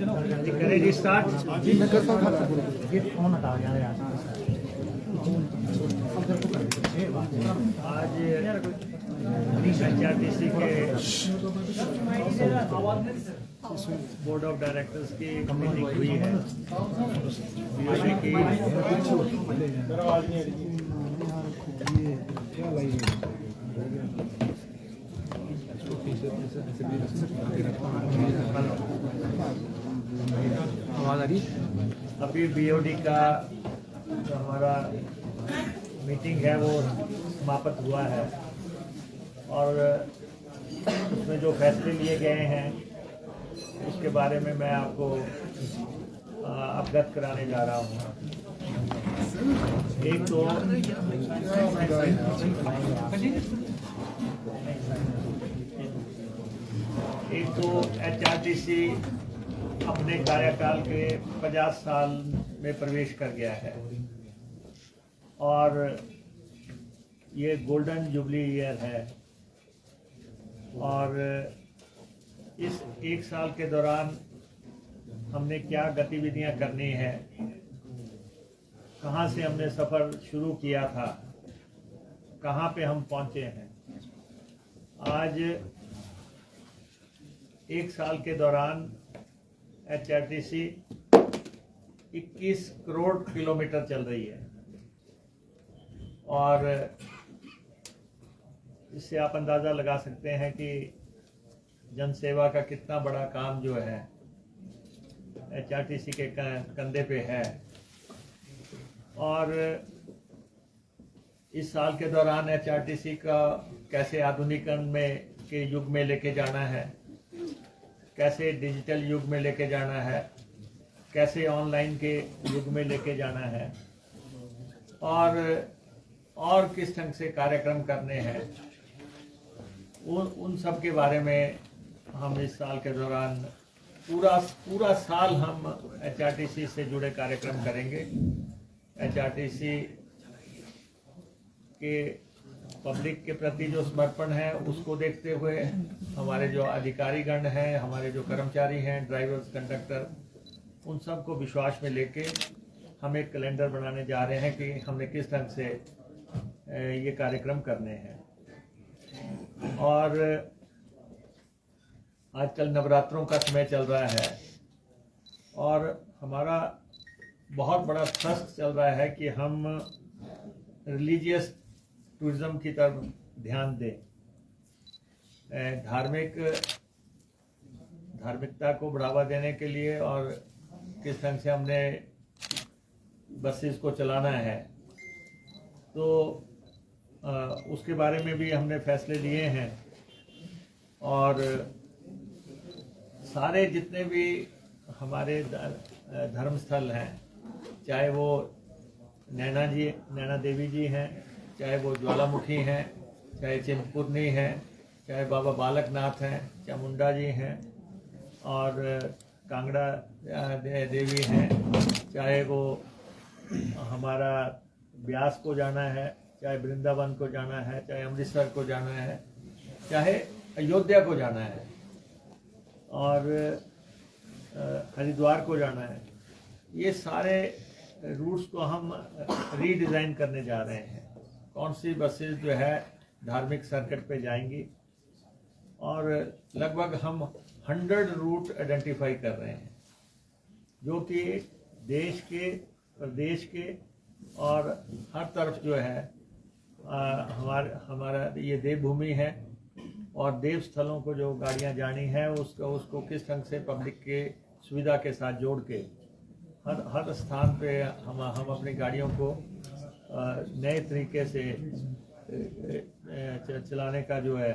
करें जी स्टार्ट। जी मैं करता हूँ। ये फोन हटा यार आज HRTC के बोर्ड ऑफ डायरेक्टर्स की मीटिंग हुई है। BOD की आवाज़ आ रही है? अभी BOD का जो हमारा मीटिंग है वो समाप्त हुआ है और उसमें जो फैसले लिए गए हैं उसके बारे में मैं आपको अवगत कराने जा रहा हूँ। एक तो HRTC अपने कार्यकाल के 50 साल में प्रवेश कर गया है और ये गोल्डन जुबली ईयर है और इस एक साल के दौरान हमने क्या गतिविधियां करनी है, कहां से हमने सफ़र शुरू किया था, कहां पे हम पहुंचे हैं। आज एक साल के दौरान HRTC 21 करोड़ किलोमीटर चल रही है और इससे आप अंदाज़ा लगा सकते हैं कि जनसेवा का कितना बड़ा काम जो है HRTC के कंधे पे है। और इस साल के दौरान HRTC का कैसे आधुनिकीकरण के युग में लेके जाना है, कैसे डिजिटल युग में लेके जाना है, कैसे ऑनलाइन के युग में लेके जाना है और किस ढंग से कार्यक्रम करने हैं, उन सब के बारे में हम इस साल के दौरान पूरा साल हम HRTC से जुड़े कार्यक्रम करेंगे। HRTC के पब्लिक के प्रति जो समर्पण है उसको देखते हुए हमारे जो अधिकारीगण हैं, हमारे जो कर्मचारी हैं, ड्राइवर्स, कंडक्टर, उन सब को विश्वास में लेके हम एक कैलेंडर बनाने जा रहे हैं कि हमने किस ढंग से ये कार्यक्रम करने हैं। और आजकल नवरात्रों का समय चल रहा है और हमारा बहुत बड़ा थ्रस्ट चल रहा है कि हम रिलीजियस टूरिज्म की तरफ ध्यान दें, धार्मिकता को बढ़ावा देने के लिए और किस ढंग से हमने बसेस को चलाना है, तो उसके बारे में भी हमने फैसले लिए हैं। और सारे जितने भी हमारे धर्मस्थल हैं, चाहे वो नैना देवी जी हैं, चाहे वो ज्वालामुखी हैं, चाहे चिंतपूर्णी हैं, चाहे बाबा बालकनाथ हैं, चामुंडा जी हैं और कांगड़ा देवी हैं, चाहे वो हमारा ब्यास को जाना है, चाहे वृंदावन को जाना है, चाहे अमृतसर को जाना है, चाहे अयोध्या को जाना है और हरिद्वार को जाना है, ये सारे रूट्स को हम रीडिज़ाइन करने जा रहे हैं। कौन सी बसेस जो है धार्मिक सर्किट पे जाएंगी और लगभग हम 100 रूट आइडेंटिफाई कर रहे हैं जो कि देश के, प्रदेश के और हर तरफ जो है हमारा ये देवभूमि है और देव स्थलों को जो गाड़ियां जानी है उसको किस ढंग से पब्लिक के सुविधा के साथ जोड़ के हर स्थान पे हम अपनी गाड़ियों को नए तरीके से चलाने का जो है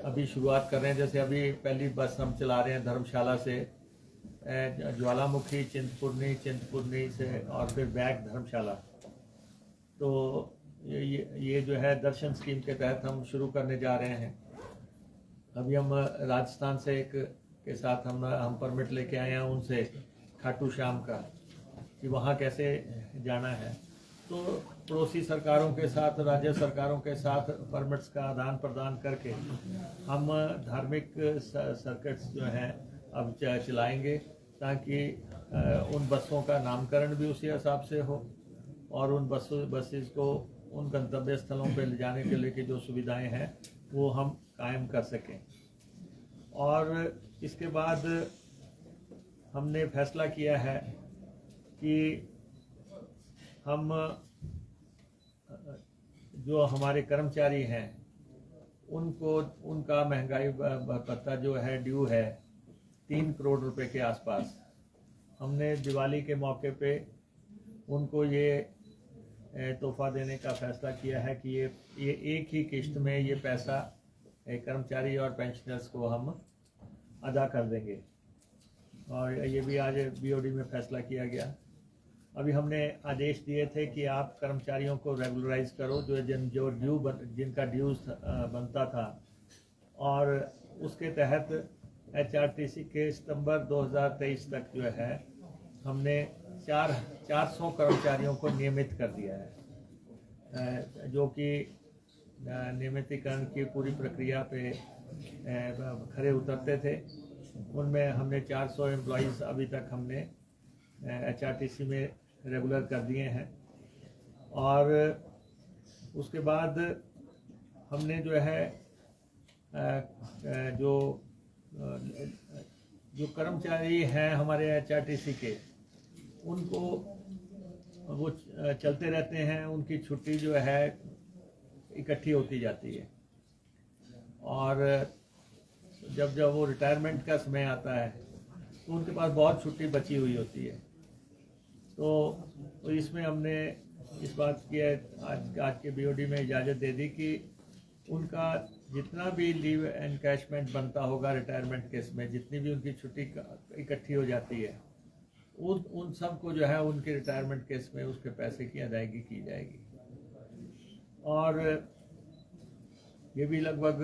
अभी शुरुआत कर रहे हैं। जैसे अभी पहली बस हम चला रहे हैं धर्मशाला से ज्वालामुखी, चिंतपूर्णी से और फिर बैक धर्मशाला। तो ये जो है दर्शन स्कीम के तहत हम शुरू करने जा रहे हैं। अभी हम राजस्थान से एक के साथ हम परमिट लेके आए हैं उनसे, खाटू श्याम का, कि वहाँ कैसे जाना है। तो पड़ोसी सरकारों के साथ, राज्य सरकारों के साथ परमिट्स का आदान प्रदान करके हम धार्मिक सर्किट्स जो हैं अब चलाएंगे, ताकि उन बसों का नामकरण भी उसी हिसाब से हो और उन बसेस को उन गंतव्य स्थलों पर ले जाने के लिए की जो सुविधाएं हैं वो हम कायम कर सकें। और इसके बाद हमने फैसला किया है कि हम जो हमारे कर्मचारी हैं उनको उनका महंगाई भत्ता जो है ड्यू है 3 करोड़ रुपए के आसपास, हमने दिवाली के मौके पे उनको ये तोहफा देने का फैसला किया है कि ये एक ही किश्त में ये पैसा कर्मचारी और पेंशनर्स को हम अदा कर देंगे। और ये भी आज बीओडी में फैसला किया गया। अभी हमने आदेश दिए थे कि आप कर्मचारियों को रेगुलराइज करो जो जिनका ड्यूज बनता था, और उसके तहत एचआरटीसी के सितंबर 2023 तक जो है हमने 400 कर्मचारियों को नियमित कर दिया है, जो कि नियमितीकरण की पूरी प्रक्रिया पे खरे उतरते थे। उनमें हमने 400 एम्प्लॉइज़ अभी तक हमने एचआरटीसी में रेगुलर कर दिए हैं। और उसके बाद हमने जो है जो कर्मचारी हैं हमारे एचआरटीसी के, उनको वो चलते रहते हैं, उनकी छुट्टी जो है इकट्ठी होती जाती है, और जब वो रिटायरमेंट का समय आता है तो उनके पास बहुत छुट्टी बची हुई होती है। तो इसमें हमने इस बात की आज के बीओडी में इजाज़त दे दी कि उनका जितना भी लीव एनकैशमेंट बनता होगा रिटायरमेंट केस में, जितनी भी उनकी छुट्टी इकट्ठी हो जाती है, उन सब को जो है उनके रिटायरमेंट केस में उसके पैसे की अदायगी की जाएगी। और ये भी लगभग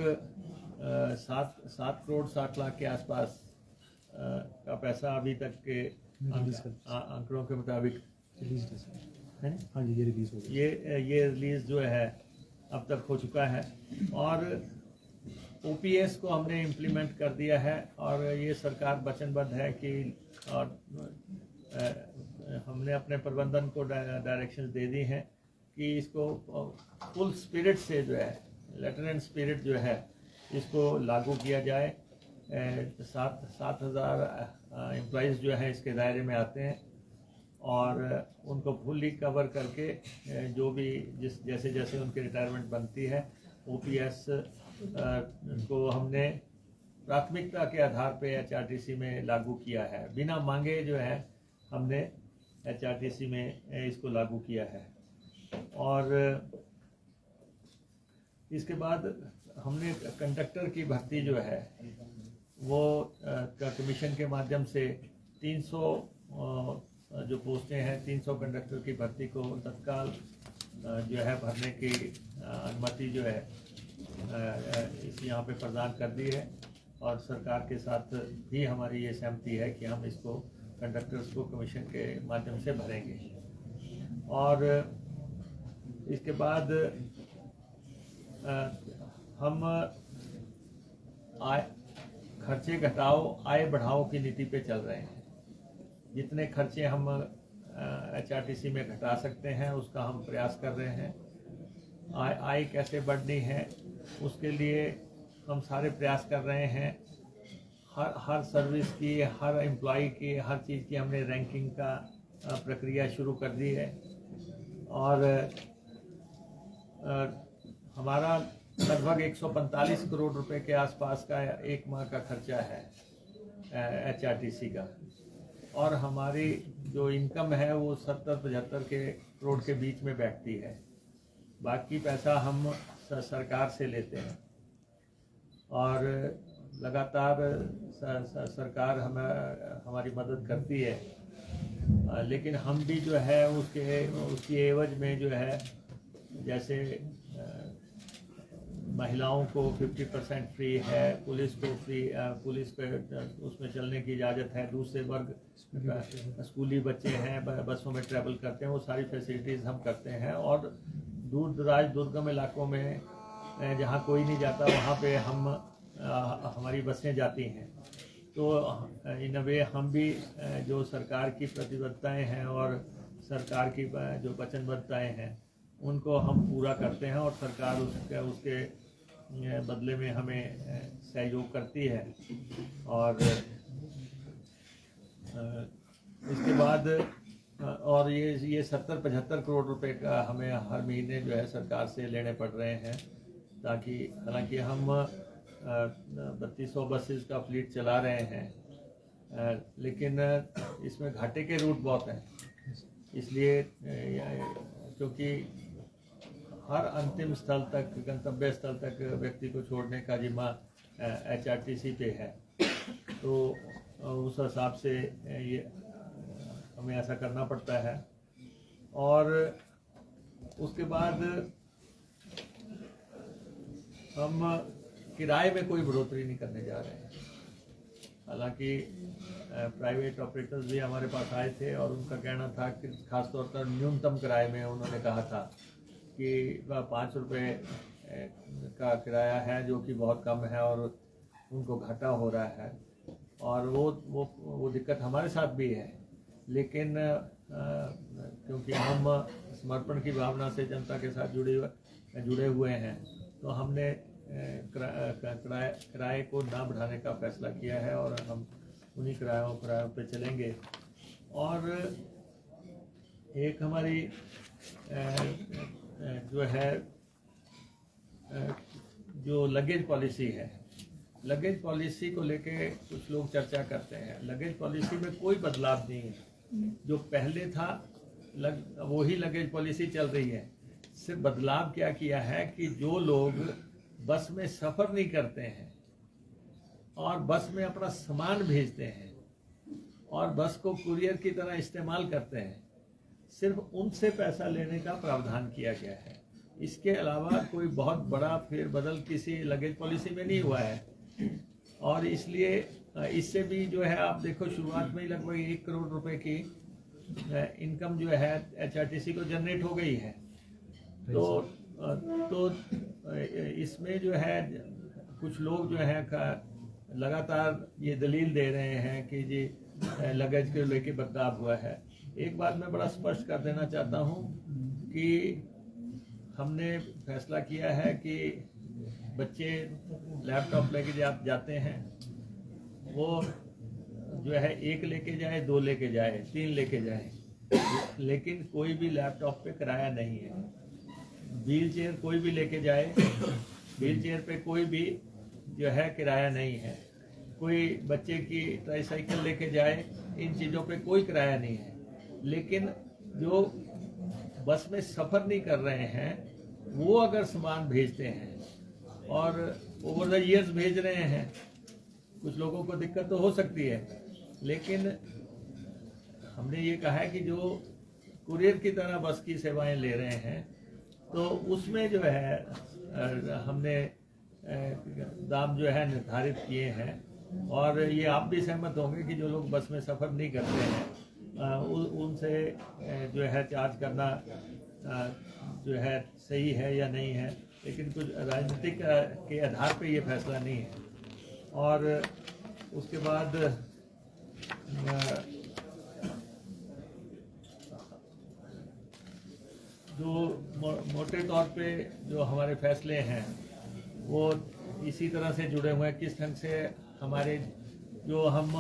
7 करोड़ 60 लाख के आसपास का पैसा अभी तक के आंकड़ों के मुताबिक है। हाँ जी, ये रिलीज हो गया। ये रिलीज जो है अब तक हो चुका है, और ओपीएस को हमने इम्प्लीमेंट कर दिया है, और ये सरकार वचनबद्ध है कि हमने अपने प्रबंधन को डायरेक्शन दे दी हैं कि इसको फुल स्पिरिट से जो है, लेटर एंड स्पिरिट जो है, इसको लागू किया जाए। 7,000 एम्प्लॉइज़ जो है इसके दायरे में आते हैं, और उनको फुल्ली कवर करके जो भी जैसे जैसे उनकी रिटायरमेंट बनती है, ओपीएस को हमने प्राथमिकता के आधार पे एचआरटीसी में लागू किया है। बिना मांगे जो है हमने एचआरटीसी में इसको लागू किया है। और इसके बाद हमने कंडक्टर की भर्ती जो है वो कमीशन के माध्यम से 300 जो पोस्टें हैं, 300 कंडक्टर की भर्ती को तत्काल जो है भरने की अनुमति जो है इस यहाँ पे प्रदान कर दी है, और सरकार के साथ भी हमारी ये सहमति है कि हम इसको कंडक्टर्स को कमीशन के माध्यम से भरेंगे। और इसके बाद हम खर्चे घटाओ आय बढ़ाओ की नीति पे चल रहे हैं। जितने खर्चे हम एचआरटीसी में घटा सकते हैं उसका हम प्रयास कर रहे हैं। आय कैसे बढ़नी है उसके लिए हम सारे प्रयास कर रहे हैं। हर सर्विस की, हर एम्प्लॉय की, हर चीज़ की हमने रैंकिंग का प्रक्रिया शुरू कर दी है, और हमारा लगभग 145 करोड़ रुपए के आसपास का एक माह का खर्चा है एचआरटीसी का, और हमारी जो इनकम है वो 70-75 करोड़ के बीच में बैठती है। बाकी पैसा हम सरकार से लेते हैं, और लगातार सरकार हमारी मदद करती है, लेकिन हम भी जो है उसकी एवज में जो है, जैसे महिलाओं को 50% फ्री है, पुलिस को फ्री, पुलिस पे उसमें चलने की इजाज़त है, दूसरे वर्ग स्कूली बच्चे हैं बसों में ट्रैवल करते हैं, वो सारी फैसिलिटीज़ हम करते हैं। और दूर दराज दुर्गम इलाकों में जहाँ कोई नहीं जाता वहाँ पे हमारी बसें जाती हैं, तो इन अ वे हम भी जो सरकार की प्रतिबद्धताएं हैं और सरकार की जो वचनबद्धताएं हैं उनको हम पूरा करते हैं और सरकार उसके बदले में हमें सहयोग करती है। और इसके बाद और ये 70-75 करोड़ रुपए का हमें हर महीने जो है सरकार से लेने पड़ रहे हैं, ताकि हालांकि हम 3200 बसेस का फ्लीट चला रहे हैं, लेकिन इसमें घाटे के रूट बहुत हैं। इसलिए क्योंकि हर अंतिम स्थल तक, गंतव्य स्थल तक व्यक्ति को छोड़ने का जिम्मा HRTC पे है, तो उस हिसाब से ये हमें ऐसा करना पड़ता है। और उसके बाद हम किराए में कोई बढ़ोतरी नहीं करने जा रहे हैं। हालांकि प्राइवेट ऑपरेटर्स भी हमारे पास आए थे और उनका कहना था कि खासतौर पर न्यूनतम किराए में उन्होंने कहा था कि 5 रुपये का किराया है, जो कि बहुत कम है और उनको घाटा हो रहा है। और वो दिक्कत हमारे साथ भी है, लेकिन क्योंकि हम समर्पण की भावना से जनता के साथ जुड़े हुए हैं, तो हमने किराए को ना बढ़ाने का फैसला किया है और हम उन्हीं किरायों पे चलेंगे। और एक हमारी जो है जो लगेज पॉलिसी है, लगेज पॉलिसी को लेके कुछ लोग चर्चा करते हैं। लगेज पॉलिसी में कोई बदलाव नहीं है, जो पहले था वही लगेज पॉलिसी चल रही है। सिर्फ बदलाव क्या किया है कि जो लोग बस में सफ़र नहीं करते हैं और बस में अपना सामान भेजते हैं और बस को कुरियर की तरह इस्तेमाल करते हैं, सिर्फ उनसे पैसा लेने का प्रावधान किया गया है। इसके अलावा कोई बहुत बड़ा फेरबदल किसी लगेज पॉलिसी में नहीं हुआ है। और इसलिए इससे भी जो है, आप देखो शुरुआत में ही लगभग 1 करोड़ रुपए की इनकम जो है HRTC को जनरेट हो गई है। तो इसमें जो है कुछ लोग जो है लगातार ये दलील दे रहे हैं कि जी लगेज के लेके बदलाव हुआ है। एक बात मैं बड़ा स्पष्ट कर देना चाहता हूँ कि हमने फैसला किया है कि बच्चे लैपटॉप लेके जाते हैं, वो जो है 1 लेके जाए, 2 लेके जाए, 3 लेके जाए, लेकिन कोई भी लैपटॉप पे किराया नहीं है। व्हील चेयर कोई भी लेके जाए, व्हील चेयर पे कोई भी जो है किराया नहीं है। कोई बच्चे की ट्राईसाइकिल लेके जाए, इन चीज़ों पे कोई किराया नहीं है। लेकिन जो बस में सफ़र नहीं कर रहे हैं, वो अगर सामान भेजते हैं और ओवर द ईयर्स भेज रहे हैं, कुछ लोगों को दिक्कत तो हो सकती है, लेकिन हमने ये कहा है कि जो कुरियर की तरह बस की सेवाएं ले रहे हैं, तो उसमें जो है हमने दाम जो है निर्धारित किए हैं। और ये आप भी सहमत होंगे कि जो लोग बस में सफ़र नहीं करते हैं उनसे जो है चार्ज करना जो है सही है या नहीं है, लेकिन कुछ राजनीतिक के आधार पे ये फैसला नहीं है। और उसके बाद जो मोटे तौर पे जो हमारे फैसले हैं वो इसी तरह से जुड़े हुए हैं। किस ढंग से हमारे जो हम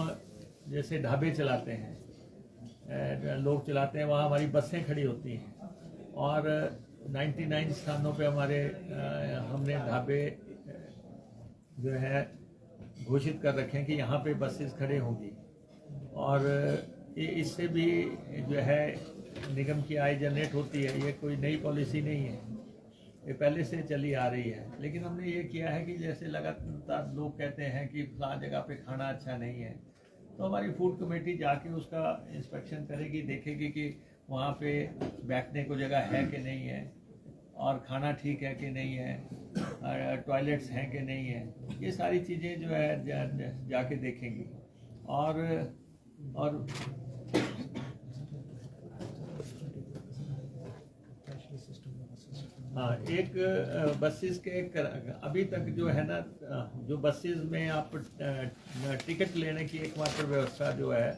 जैसे ढाबे चलाते हैं, लोग चलाते हैं, वहाँ हमारी बसें खड़ी होती हैं और 99 स्थानों पे हमारे हमने ढाबे जो है घोषित कर रखे हैं कि यहाँ पे बसेस खड़े होंगी। और इससे भी जो है निगम की आय जनरेट होती है। ये कोई नई पॉलिसी नहीं है, ये पहले से चली आ रही है। लेकिन हमने ये किया है कि जैसे लगातार लोग कहते हैं कि फलां जगह पे खाना अच्छा नहीं है, तो हमारी फूड कमेटी जाके उसका इंस्पेक्शन करेगी, देखेगी कि वहाँ पे बैठने को जगह है कि नहीं है, और खाना ठीक है कि नहीं है, टॉयलेट्स हैं कि नहीं है। ये सारी चीज़ें जो है जाके देखेंगी। और हाँ, एक बसेस के अभी तक जो है ना, जो बसेस में आप टिकट लेने की एकमात्र व्यवस्था जो है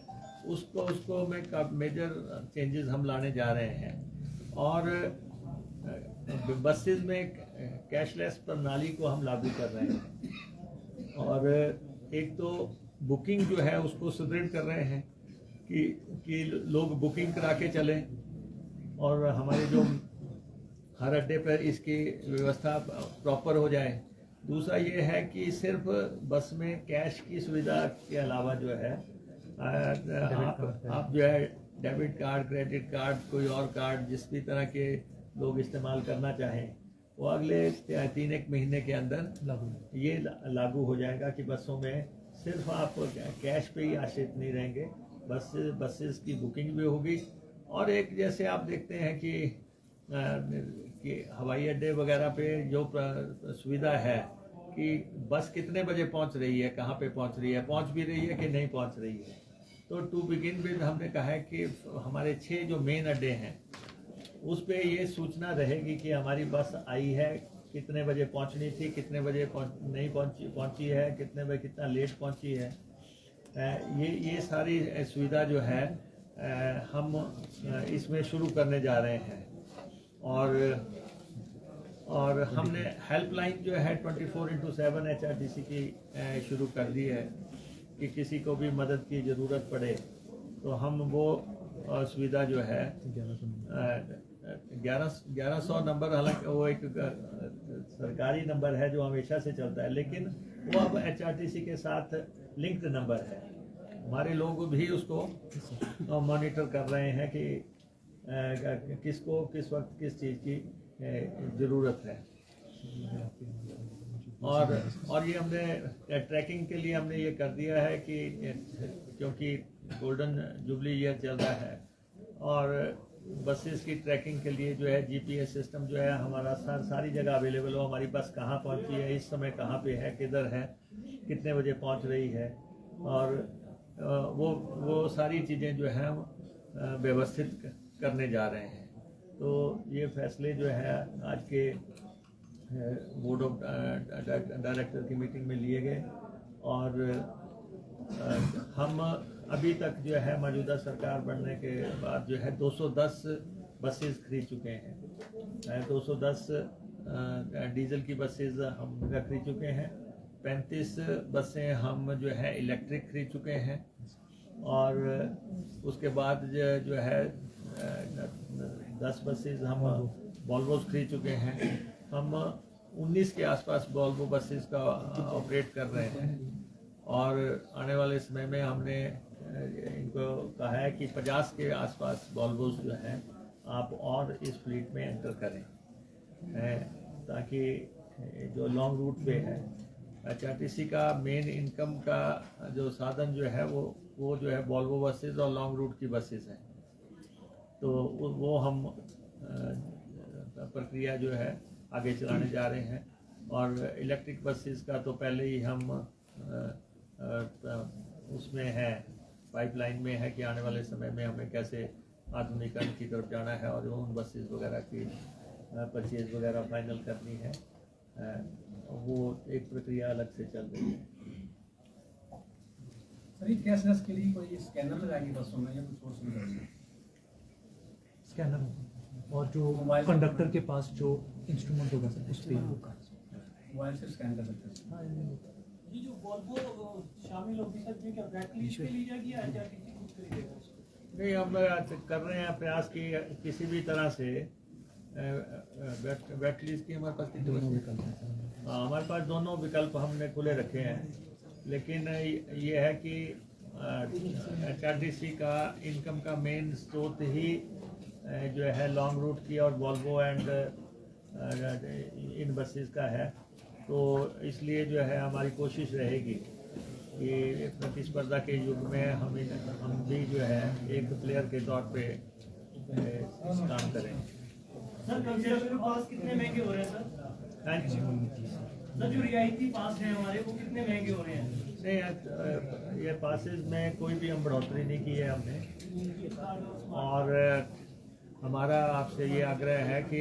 उसको में मेजर चेंजेस हम लाने जा रहे हैं। और बसेस में कैशलेस प्रणाली को हम लागू कर रहे हैं। और एक तो बुकिंग जो है उसको सुदृढ़ कर रहे हैं कि लोग बुकिंग करा के चलें, और हमारे जो हर अड्डे पर इसकी व्यवस्था प्रॉपर हो जाए। दूसरा ये है कि सिर्फ बस में कैश की सुविधा के अलावा जो है आप जो है डेबिट कार्ड, क्रेडिट कार्ड, कोई और कार्ड जिस भी तरह के लोग इस्तेमाल करना चाहें वो अगले 3-1 महीने के अंदर ये लागू हो जाएगा कि बसों में सिर्फ आप कैश पे ही आश्रित नहीं रहेंगे, बसेस की बुकिंग भी होगी। और एक जैसे आप देखते हैं कि हवाई अड्डे वगैरह पे जो सुविधा है कि बस कितने बजे पहुंच रही है, कहाँ पे पहुंच रही है, पहुंच भी रही है कि नहीं पहुंच रही है। तो टू बिगिन विद हमने कहा है कि हमारे 6 जो मेन अड्डे हैं उस पे ये सूचना रहेगी कि हमारी बस आई है, कितने बजे पहुंचनी थी, कितने बजे नहीं पहुंची है, कितने बजे कितना लेट पहुंची है। ये सारी सुविधा जो है हम इसमें शुरू करने जा रहे हैं। और हमने हेल्पलाइन जो है 24/7 HRTC की शुरू कर दी है कि किसी को भी मदद की ज़रूरत पड़े तो हम वो सुविधा जो है 1100 नंबर, हालांकि वो एक सरकारी नंबर है जो हमेशा से चलता है, लेकिन वो अब HRTC के साथ लिंक्ड नंबर है। हमारे लोग भी उसको मॉनिटर कर रहे हैं कि किसको किस वक्त किस चीज़ की ज़रूरत है। और ये हमने ट्रैकिंग के लिए हमने ये कर दिया है कि क्योंकि गोल्डन जुबली ईयर चल रहा है और बसेस की ट्रैकिंग के लिए जो है GPS सिस्टम जो है हमारा सारी जगह अवेलेबल हो, हमारी बस कहाँ पहुँची है, इस समय कहाँ पे है, किधर है, कितने बजे पहुँच रही है, और वो सारी चीज़ें जो है व्यवस्थित करने जा रहे हैं। तो ये फैसले जो है आज के बोर्ड ऑफ डायरेक्टर की मीटिंग में लिए गए। और हम अभी तक जो है मौजूदा सरकार बनने के बाद जो है 210 बसेस खरीद चुके हैं। 210 डीजल की बसेस हम खरीद चुके हैं। 35 बसें हम जो है इलेक्ट्रिक खरीद चुके हैं। और उसके बाद जो है 10 बसेस हम वॉल्वोस खरीद चुके हैं। हम 19 के आसपास वॉल्वो बसेस का ऑपरेट कर रहे हैं। और आने वाले समय में हमने इनको कहा है कि 50 के आसपास वॉल्वोस जो हैं आप और इस फ्लीट में एंटर करें, ताकि जो लॉन्ग रूट पे है HRTC का मेन इनकम का जो साधन जो है वो जो है वॉल्वो बसेस और लॉन्ग रूट की बसेस हैं। तो वो हम प्रक्रिया जो है आगे चलाने जा रहे हैं। और इलेक्ट्रिक बसेस का तो पहले ही हम उसमें है, पाइपलाइन में है कि आने वाले समय में हमें कैसे आधुनिकीकरण की तरफ जाना है और उन बसेस वगैरह की परचेज वगैरह फाइनल करनी है। वो एक प्रक्रिया अलग से चल रही है। सर, कैशलेस के लिए कोई स्कैनर लगाएंगे बसों में या कुछ और सुविधा? स्कैनर और जो कंडक्टर के पास जो इंस्ट्रूमेंट होगा सर उस पर मोबाइल से स्कैन कर सकते हैं। ये जो वॉल्वो शामिल होगी सर, ये क्या वेट लीज पे ली जाएगी या HRTC खुद खरीदेगा? नहीं, हम कर रहे हैं प्रयास की किसी भी तरह से वेट लीज की हमारे पास कितने विकल्प हैं? हमारे पास दोनों विकल्प हमने खुले रखे हैं। लेकिन ये है कि HRTC का इनकम का मेन स्रोत ही जो है लॉन्ग रूट की और वॉल्वो एंड इन बसेस का है। तो इसलिए जो है हमारी कोशिश रहेगी कि प्रतिस्पर्धा के युग में हम भी जो है एक प्लेयर के तौर पे काम करें। सर, कंसेशनल पास कितने महंगे हो रहे हैं सर? सर, जो रियायती पास हैं हमारे वो कितने महंगे हो रहे हैं? नहीं, ये पासेस में कोई भी हम बढ़ोतरी नहीं की है हमने। और हमारा आपसे ये आग्रह है कि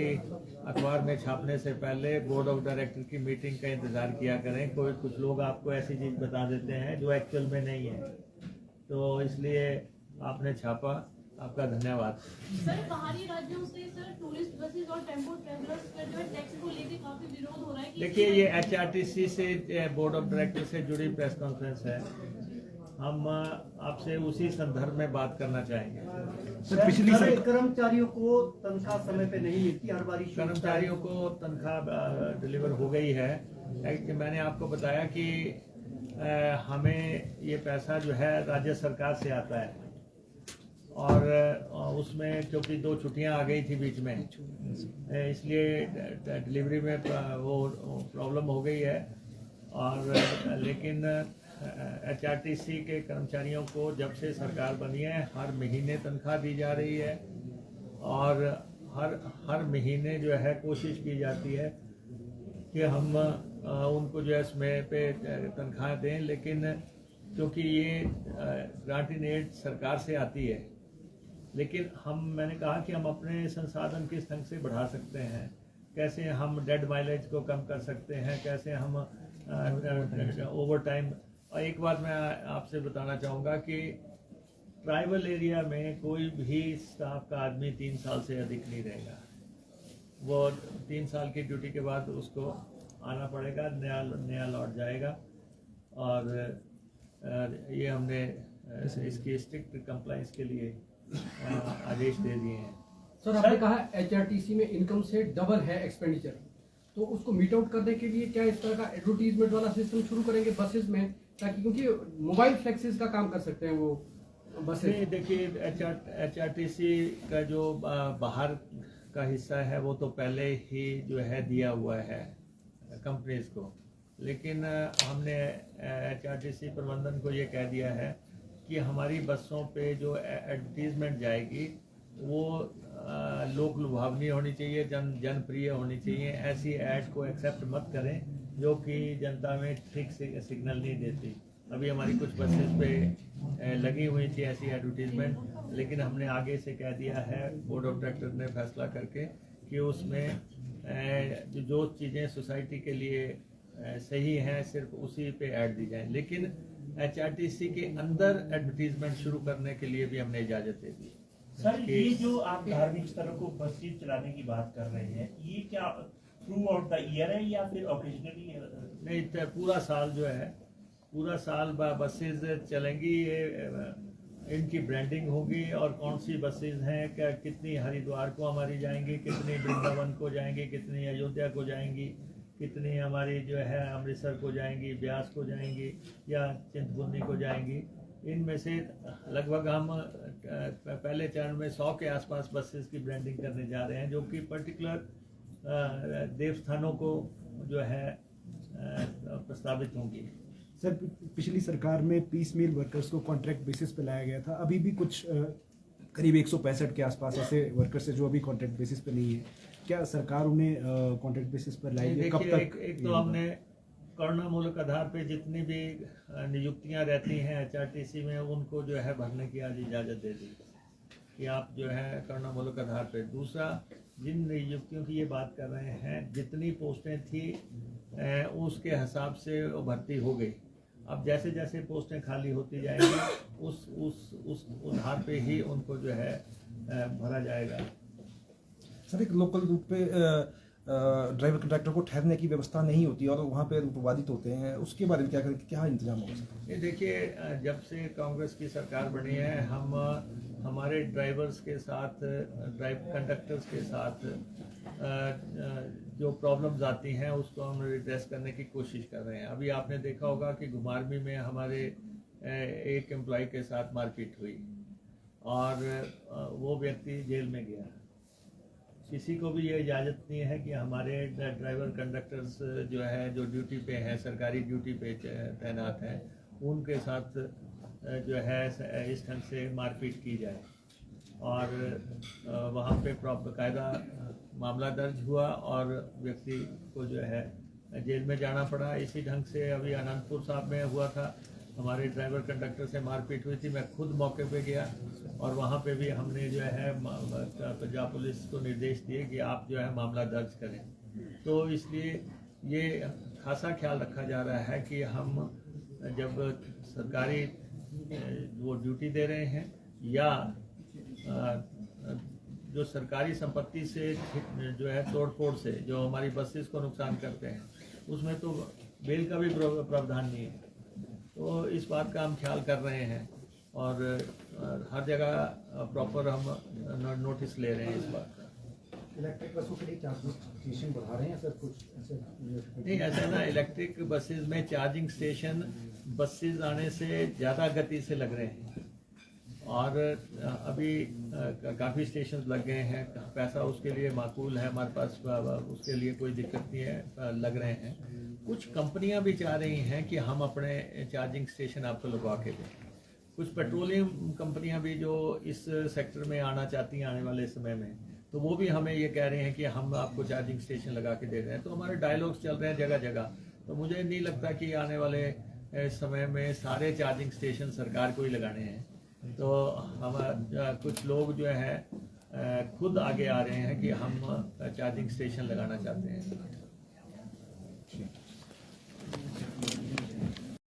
अखबार में छापने से पहले बोर्ड ऑफ डायरेक्टर की मीटिंग का इंतज़ार किया करें। कुछ लोग आपको ऐसी चीज़ बता देते हैं जो एक्चुअल में नहीं है, तो इसलिए आपने छापा, आपका धन्यवाद। सर बाहरी राज्यों से सर टूरिस्ट बसेस और टेम्पो ट्रेवलर्स का जो है टैक्स को लेके काफी विरोध हो रहा है कि देखिए, ये HRTC से बोर्ड ऑफ डायरेक्टर से जुड़ी प्रेस कॉन्फ्रेंस है। हम आपसे उसी संदर्भ में बात करना चाहेंगे। सर पिछली कर्मचारियों को तनख्वाह समय पे नहीं मिलती, हर बार कर्मचारियों को तनख्वाह डिलीवर हो गई है। मैंने आपको बताया कि हमें ये पैसा जो है राज्य सरकार से आता है, और उसमें क्योंकि 2 छुट्टियां आ गई थी बीच में, इसलिए डिलीवरी में वो प्रॉब्लम हो गई है। और लेकिन HRTC के कर्मचारियों को जब से सरकार बनी है हर महीने तनख्वाह दी जा रही है, और हर महीने जो है कोशिश की जाती है कि हम उनको जो है समय पे तनख्वाह दें। लेकिन क्योंकि ये ग्रांट इन एड सरकार से आती है, लेकिन मैंने कहा कि हम अपने संसाधन किस ढंग से बढ़ा सकते हैं, कैसे हम डेड माइलेज को कम कर सकते हैं, कैसे हम ओवर टाइम। और एक बात मैं आपसे बताना चाहूँगा कि ट्राइबल एरिया में कोई भी स्टाफ का आदमी 3 साल से अधिक नहीं रहेगा। वो 3 साल की ड्यूटी के बाद उसको आना पड़ेगा, नया लौट जाएगा। और ये हमने इसकी स्ट्रिक्ट कंप्लाइंस के लिए आदेश दे दिए हैं। सर आपने कहा HRTC में इनकम से डबल है एक्सपेंडिचर, तो उसको मीट आउट करने के लिए क्या इस तरह का एडवर्टीजमेंट वाला सिस्टम शुरू करेंगे बसेस में, ताकि क्योंकि मोबाइल फ्लेक्सेस का काम कर सकते हैं वो बसेस। देखिए, HRTC का जो बाहर का हिस्सा है वो तो पहले ही जो है दिया हुआ है कंपनीज को, लेकिन हमने HRTC प्रबंधन को ये कह दिया है कि हमारी बसों पे जो एडवर्टीजमेंट जाएगी वो लोक लुभावनी होनी चाहिए, जनप्रिय होनी चाहिए। ऐसी ऐड को एक्सेप्ट मत करें जो कि जनता में ठीक सिग्नल नहीं देती। अभी हमारी कुछ बसेस पे लगी हुई थी ऐसी एडवर्टीजमेंट, लेकिन हमने आगे से कह दिया है, बोर्ड ऑफ डायरेक्टर ने फैसला करके, कि उसमें जो चीज़ें सोसाइटी के लिए सही हैं सिर्फ उसी पे ऐड दी जाए। लेकिन HRTC के अंदर एडवर्टीजमेंट शुरू करने के लिए भी हमने इजाज़त दे दी। सर ये जो आप धार्मिक स्थलों को बसेस चलाने की बात कर रहे हैं, ये क्या थ्रू आउट द ईयर है या फिर ओकेजनली? नहीं, पूरा साल जो है, पूरा साल बसेज चलेंगी। ये इनकी ब्रांडिंग होगी और कौन सी बसेज हैं, क्या कितनी हरिद्वार को हमारी जाएंगी, कितनी वृंदावन को जाएंगी, कितनी अयोध्या को जाएंगी, कितनी हमारी जो है अमृतसर को जाएंगी, ब्यास को जाएंगी या चिंतपूर्णी को जाएंगी। इनमें से लगभग हम पहले चरण में 100 के आसपास बसेस की ब्रांडिंग करने जा रहे हैं, जो कि पर्टिकुलर देवस्थानों को जो है प्रस्तावित होंगी। सर पिछली सरकार में पीस मील वर्कर्स को कॉन्ट्रैक्ट बेसिस पे लाया गया था, अभी भी कुछ करीब 165 के आसपास ऐसे वर्कर्स है जो अभी कॉन्ट्रैक्ट बेसिस पे नहीं है। क्या सरकार उन्हें कॉन्ट्रैक्ट बेसिस पर लाएगी? कब तक? एक तो हमने करुणामूलक आधार पे जितनी भी नियुक्तियां रहती हैं HRTC में, उनको जो है भरने की आज इजाज़त दे दी कि आप जो है करुणामूलक आधार पे। दूसरा, जिन नियुक्तियों की ये बात कर रहे हैं, जितनी पोस्टें थी उसके हिसाब से वो भर्ती हो गई। अब जैसे जैसे पोस्टें खाली होती जाएंगी उस आधार पे ही उनको जो है भरा जाएगा। सर एक लोकल रूट पे ड्राइवर कंडक्टर को ठहरने की व्यवस्था नहीं होती और वहाँ पे प्रभावित होते हैं, उसके बारे में क्या इंतजाम होगा सर? ये देखिए, जब से कांग्रेस की सरकार बनी है, हम हमारे ड्राइवर्स के साथ, कंडक्टर्स के साथ जो प्रॉब्लम्स आती हैं उसको हम रिड्रेस करने की कोशिश कर रहे हैं। अभी आपने देखा होगा कि घुमारवी में हमारे एक एम्प्लॉय के साथ मारपीट हुई और वो व्यक्ति जेल में गया। किसी को भी ये इजाज़त नहीं है कि हमारे ड्राइवर कंडक्टर्स जो है, जो ड्यूटी पे हैं, सरकारी ड्यूटी पे तैनात हैं, उनके साथ जो है इस ढंग से मारपीट की जाए। और वहाँ पे बाकायदा मामला दर्ज हुआ और व्यक्ति को जो है जेल में जाना पड़ा। इसी ढंग से अभी अनंतपुर साहब में हुआ था हमारे ड्राइवर कंडक्टर से मारपीट हुई थी, मैं खुद मौके पे गया और वहाँ पे भी हमने जो है पंजाब पुलिस को निर्देश दिए कि आप जो है मामला दर्ज करें। तो इसलिए ये खासा ख्याल रखा जा रहा है कि हम जब सरकारी वो ड्यूटी दे रहे हैं या जो सरकारी संपत्ति से जो है तोड़-फोड़ से जो हमारी बसेस को नुकसान करते हैं, उसमें तो बेल का भी प्रावधान नहीं है। तो इस बात का हम ख्याल कर रहे हैं और हर जगह प्रॉपर हम नोटिस ले रहे हैं इस बात का। इलेक्ट्रिक बसों के लिए चार्जिंग स्टेशन बढ़ा रहे हैं सर कुछ ऐसे? नहीं, ऐसा ना, इलेक्ट्रिक बसेस में चार्जिंग स्टेशन बसेस आने से ज़्यादा गति से लग रहे हैं और अभी काफ़ी स्टेशन लग गए हैं, पैसा उसके लिए माकूल है, हमारे पास उसके लिए कोई दिक्कत नहीं है, लग रहे हैं। कुछ कंपनियां भी चाह रही हैं कि हम अपने चार्जिंग स्टेशन आपको लगवा के दें। कुछ पेट्रोलियम कंपनियां भी जो इस सेक्टर में आना चाहती हैं आने वाले समय में, तो वो भी हमें ये कह रहे हैं कि हम आपको चार्जिंग स्टेशन लगा के दे रहे हैं। तो हमारे डायलॉग्स चल रहे हैं जगह जगह। तो मुझे नहीं लगता कि आने वाले समय में सारे चार्जिंग स्टेशन सरकार को ही लगाने हैं। तो हम कुछ लोग जो है खुद आगे आ रहे हैं कि हम चार्जिंग स्टेशन लगाना चाहते हैं।